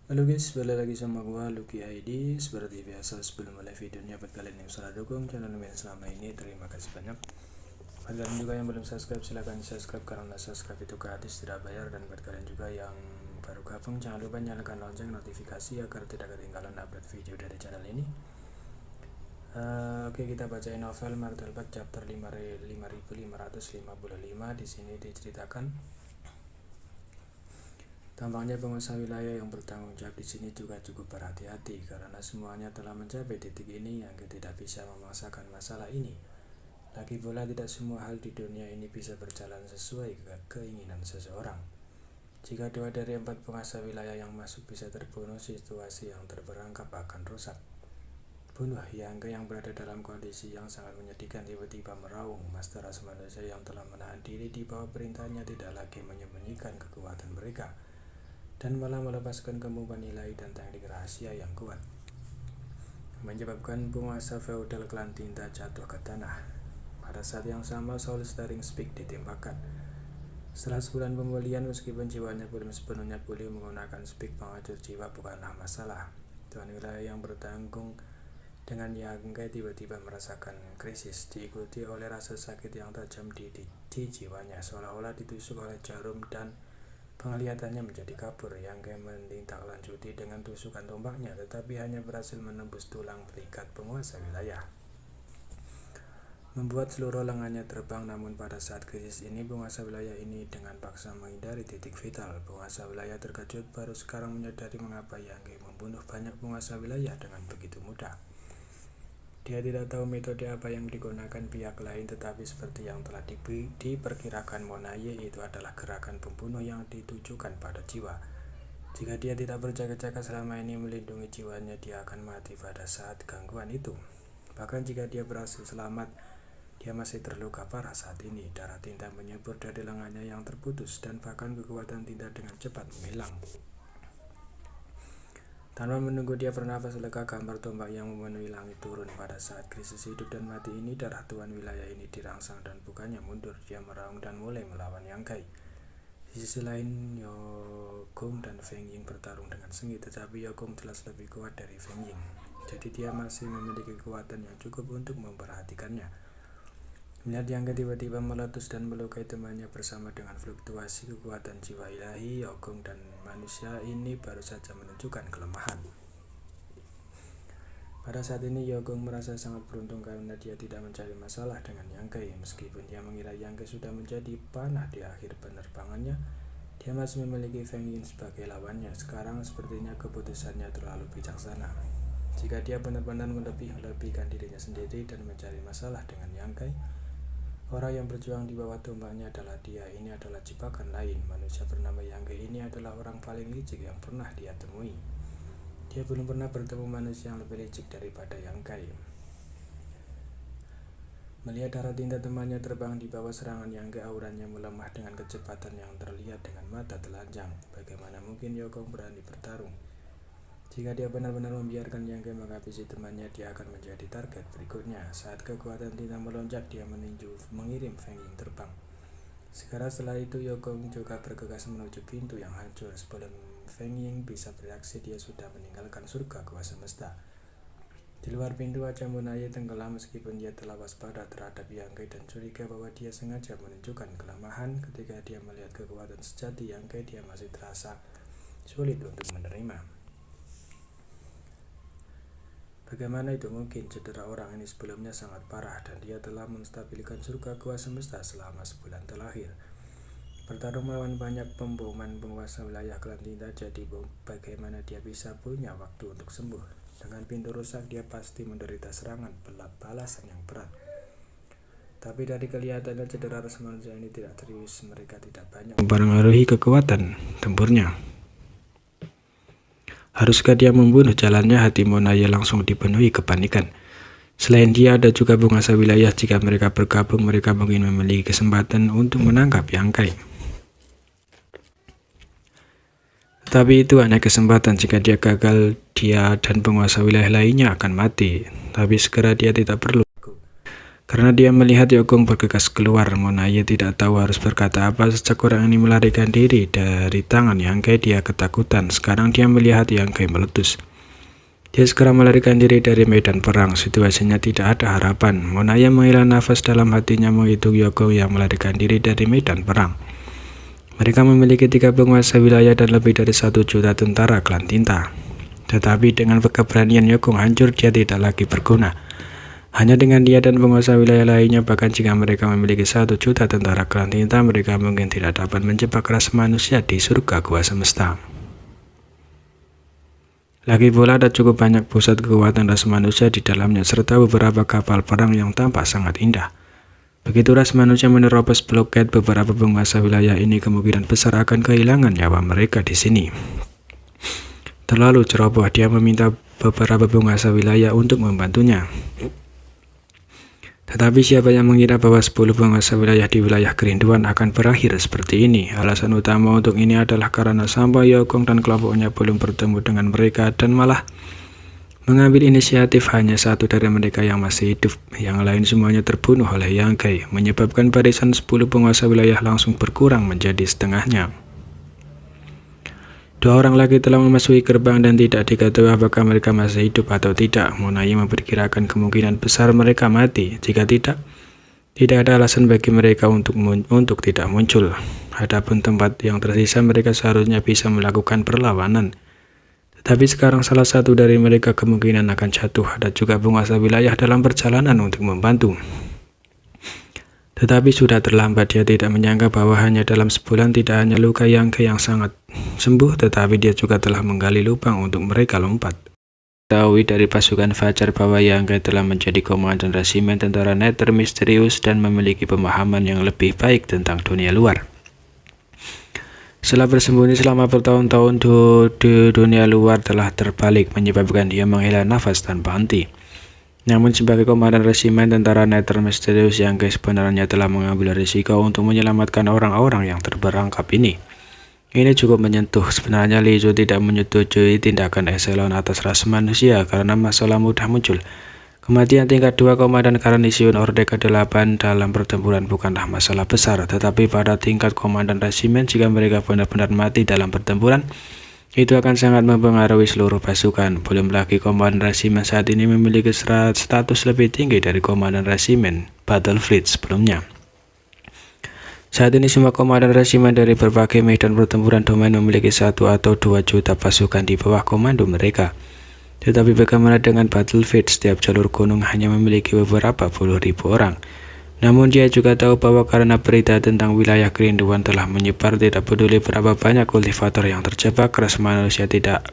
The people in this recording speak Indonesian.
Halo guys, balik lagi sama gua Lucky ID. Seperti biasa sebelum mulai videonya, buat kalian yang sudah dukung channel Lumian selama ini, terima kasih banyak. Buat kalian juga yang belum subscribe, silahkan subscribe karena subscribe itu gratis, tidak bayar. Dan buat kalian juga yang baru gabung, jangan lupa nyalakan lonceng notifikasi agar tidak ketinggalan upload video dari channel ini. Oke, kita bacain novel Martel Bag chapter 5555. Di sini diceritakan tampaknya pengusaha wilayah yang bertanggung jawab di sini juga cukup berhati-hati karena semuanya telah mencapai titik ini yang tidak bisa memaksakan masalah ini. Lagi pula tidak semua hal di dunia ini bisa berjalan sesuai keinginan seseorang. Jika 2 dari 4 pengusaha wilayah yang masuk bisa terbunuh, situasi yang terperangkap akan rusak. Bunuh Yangke yang berada dalam kondisi yang sangat menyedihkan tiba-tiba meraung. Master ras manusia yang telah menahan diri di bawah perintahnya tidak lagi menyembunyikan kekuatan mereka dan malah melepaskan kemampuan ilahi dan teknik rahasia yang kuat, menyebabkan penguasa feodal klan Tinta jatuh ke tanah. Pada saat yang sama, Saul Staring Speak ditembakkan. Setelah sebulan pemulihan, meskipun jiwanya belum sepenuhnya pulih, menggunakan Speak penghancur jiwa bukanlah masalah. Tuan wilayah yang bertanggung dengan Yangke tiba-tiba merasakan krisis, diikuti oleh rasa sakit yang tajam di jiwanya, seolah-olah ditusuk oleh jarum dan penglihatannya menjadi kabur. Yangke menindaklanjuti dengan tusukan tombaknya, tetapi hanya berhasil menembus tulang belikat penguasa wilayah, membuat seluruh lengannya terbang. Namun pada saat krisis ini, penguasa wilayah ini dengan paksa menghindari titik vital. Penguasa wilayah terkejut, baru sekarang menyadari mengapa Yangke membunuh banyak penguasa wilayah dengan begitu mudah. Dia tidak tahu metode apa yang digunakan pihak lain, tetapi seperti yang telah diperkirakan Monaye, itu adalah gerakan pembunuh yang ditujukan pada jiwa. Jika dia tidak berjaga-jaga selama ini melindungi jiwanya, dia akan mati pada saat gangguan itu. Bahkan jika dia berhasil selamat, dia masih terluka parah saat ini. Darah tinta menyembur dari lengannya yang terputus, dan bahkan kekuatan tinta dengan cepat menghilang. Tanpa menunggu dia bernafas lega, gambar tombak yang memenuhi langit turun. Pada saat krisis hidup dan mati ini, darah tuan wilayah ini dirangsang dan bukannya mundur. Dia meraung dan mulai melawan Yangke. Di sisi lain, Yogong dan Feng Ying bertarung dengan sengit, tetapi Yogong jelas lebih kuat dari Feng Ying. Jadi dia masih memiliki kekuatan yang cukup untuk memperhatikannya. Melihat Yangke tiba-tiba meletus dan melukai temannya bersama dengan fluktuasi kekuatan jiwa ilahi, Yogong dan manusia ini baru saja menunjukkan kelemahan. Pada saat ini Yogong merasa sangat beruntung karena dia tidak mencari masalah dengan Yangke. Meskipun dia mengira Yangke sudah menjadi panah di akhir penerbangannya, dia masih memiliki Feng Ying sebagai lawannya. Sekarang sepertinya keputusannya terlalu bijaksana. Jika dia benar-benar melebihkan dirinya sendiri dan mencari masalah dengan Yangke, orang yang berjuang di bawah tombaknya adalah dia. Ini adalah jebakan lain. Manusia bernama Yangke ini adalah orang paling licik yang pernah dia temui. Dia belum pernah bertemu manusia yang lebih licik daripada Yangke. Melihat darah tinta temannya terbang di bawah serangan Yangke, auranya melemah dengan kecepatan yang terlihat dengan mata telanjang. Bagaimana mungkin Yogong berani bertarung? Jika dia benar-benar membiarkan Yangke menghabisi temannya, dia akan menjadi target berikutnya. Saat kekuatan tinta melonjak, dia mengirim Feng Ying terbang. Segera setelah itu, Yogong juga bergegas menuju pintu yang hancur. Sebelum Feng Ying bisa bereaksi, dia sudah meninggalkan surga gua semesta. Di luar pintu, wajah Monaye tenggelam meskipun dia telah waspada terhadap Yangke dan curiga bahwa dia sengaja menunjukkan kelemahan. Ketika dia melihat kekuatan sejati Yangke, dia masih terasa sulit untuk menerima. Bagaimana itu mungkin? Cedera orang ini sebelumnya sangat parah dan dia telah menstabilkan surga gua semesta selama sebulan terakhir. Bertarung melawan banyak pemboman penguasa wilayah klan Tinta, jadi bagaimana dia bisa punya waktu untuk sembuh? Dengan pintu rusak, dia pasti menderita serangan balasan yang berat. Tapi dari kelihatannya cedera ras manusia ini tidak serius. Mereka tidak banyak mempengaruhi kekuatan tempurnya. Haruskah dia membunuh? Jalannya hati Monaye langsung dipenuhi kepanikan. Selain dia, ada juga penguasa wilayah. Jika mereka bergabung, mereka mungkin memiliki kesempatan untuk menangkap Yangke. Tetapi itu hanya kesempatan. Jika dia gagal, dia dan penguasa wilayah lainnya akan mati. Tapi segera dia tidak perlu. Karena dia melihat Yogong bergegas keluar, Monaye tidak tahu harus berkata apa sejak orang ini melarikan diri dari tangan Yang Kai. Dia ketakutan. Sekarang dia melihat Yang Kai meletus. Dia segera melarikan diri dari medan perang. Situasinya tidak ada harapan. Monaye menghela nafas dalam hatinya menghitung Yogong yang melarikan diri dari medan perang. Mereka memiliki 3 penguasa wilayah dan lebih dari 1 juta tentara klan tinta. Tetapi dengan keberanian Yogong hancur, dia tidak lagi berguna. Hanya dengan dia dan penguasa wilayah lainnya, bahkan jika mereka memiliki 1 juta tentara klan tinta, mereka mungkin tidak dapat menjebak ras manusia di surga gua semesta. Lagi pula ada cukup banyak pusat kekuatan ras manusia di dalamnya, serta beberapa kapal perang yang tampak sangat indah. Begitu ras manusia menerobos bloket beberapa penguasa wilayah ini, kemungkinan besar akan kehilangan nyawa mereka di sini. Terlalu ceroboh, dia meminta beberapa penguasa wilayah untuk membantunya. Tetapi siapa yang mengira bahwa 10 penguasa wilayah di wilayah kerinduan akan berakhir seperti ini? Alasan utama untuk ini adalah karena sampai Yogong dan kelompoknya belum bertemu dengan mereka dan malah mengambil inisiatif. Hanya 1 dari mereka yang masih hidup, yang lain semuanya terbunuh oleh Yang Kai, menyebabkan barisan 10 penguasa wilayah langsung berkurang menjadi setengahnya. 2 orang lagi telah memasuki gerbang dan tidak diketahui apakah mereka masih hidup atau tidak. Monaye memperkirakan kemungkinan besar mereka mati. Jika tidak ada alasan bagi mereka untuk tidak muncul. Adapun tempat yang tersisa, mereka seharusnya bisa melakukan perlawanan. Tetapi sekarang salah satu dari mereka kemungkinan akan jatuh. Ada juga penguasa wilayah dalam perjalanan untuk membantu. Tetapi sudah terlambat. Dia tidak menyangka bahwa hanya dalam sebulan tidak hanya luka Yang Kai yang sangat sembuh, tetapi dia juga telah menggali lubang untuk mereka lompat. Tahu dari pasukan Fajar bahwa Yang Kai telah menjadi komandan resimen tentara Nether misterius dan memiliki pemahaman yang lebih baik tentang dunia luar. Setelah bersembunyi selama bertahun-tahun di dunia luar telah terbalik, menyebabkan dia menghela nafas tanpa henti. Namun sebagai komandan resimen tentara Nether misterius, Yang Kai sebenarnya telah mengambil risiko untuk menyelamatkan orang-orang yang terperangkap ini. Ini cukup menyentuh. Sebenarnya Li Zhu tidak menyetujui tindakan eselon atas ras manusia karena masalah mudah muncul. Kematian tingkat 2 komandan Carnision Orde ke-8 dalam pertempuran bukanlah masalah besar, tetapi pada tingkat komandan resimen, jika mereka benar-benar mati dalam pertempuran, itu akan sangat mempengaruhi seluruh pasukan. Belum lagi komandan resimen saat ini memiliki status lebih tinggi dari komandan resimen Battle Fleet sebelumnya. Saat ini semua komandan resimen dari berbagai medan pertempuran domain memiliki 1 atau 2 juta pasukan di bawah komando mereka. Tetapi bagaimana dengan Battlefield? Setiap jalur gunung hanya memiliki beberapa puluh ribu orang. Namun dia juga tahu bahwa karena berita tentang wilayah kerinduan telah menyebar, tidak peduli berapa banyak kultivator yang terjebak, ras manusia tidak